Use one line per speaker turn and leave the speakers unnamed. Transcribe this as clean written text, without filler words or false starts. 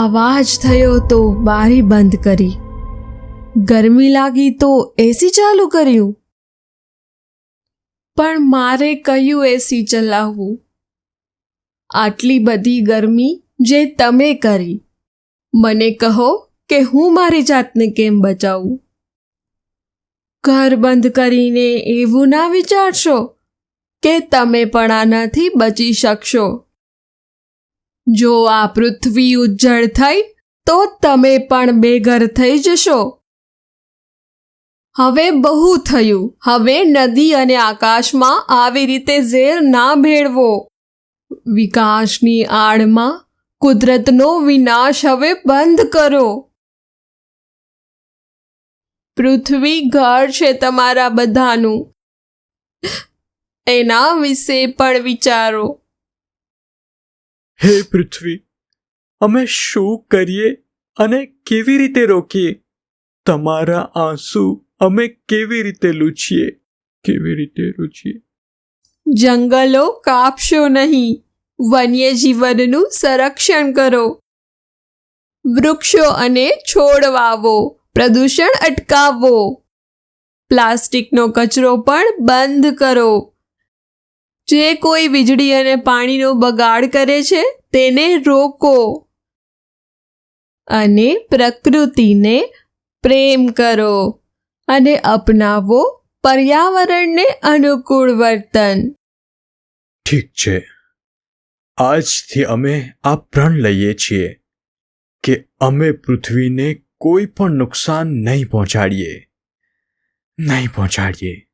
અવાજ થયો તો બારી બંધ કરી, ગરમી લાગી તો એસી ચાલુ કર્યું. પણ મારે કયું એસી ચલાવવું? આટલી બધી ગરમી જે તમે કરી, મને કહો કે હું મારી જાતને કેમ બચાવું? ઘર બંધ કરીને એવું ના વિચારશો કે તમે પણ આનાથી બચી શકશો. જો આ પૃથ્વી ઉજ્જડ થઈ તો તમે પણ બેઘર થઈ જશો. હવે બહુ થયું. હવે નદી અને આકાશમાં આવી રીતે ઝેર ના ભેળવો. વિકાસની આડમાં કુદરતનો વિનાશ હવે બંધ કરો. પૃથ્વી ઘર છે તમારા બધાનું, એના વિશે પણ વિચારો.
હે પૃથ્વી, અમે શું કરીએ અને કેવી રીતે રોકીએ? તમારા આંસુ અમે કેવી રીતે લૂછીએ?
જંગલો કાપશો નહીં, વન્યજીવનનું સંરક્ષણ કરો. વૃક્ષો અને છોડ વાવો, પ્રદૂષણ અટકાવો. પ્લાસ્ટિકનો કચરો પણ બંધ કરો. જે કોઈ વીજળી અને પાણીનો બગાડ કરે છે તેને રોકો. અને પ્રકૃતિને પ્રેમ કરો અને અપનાવો પર્યાવરણને અનુકૂળ વર્તન.
ઠીક છે, આજથી અમે આ પ્રણ લઈએ છીએ કે અમે પૃથ્વીને કોઈ પણ નુકસાન નહીં પહોંચાડીએ.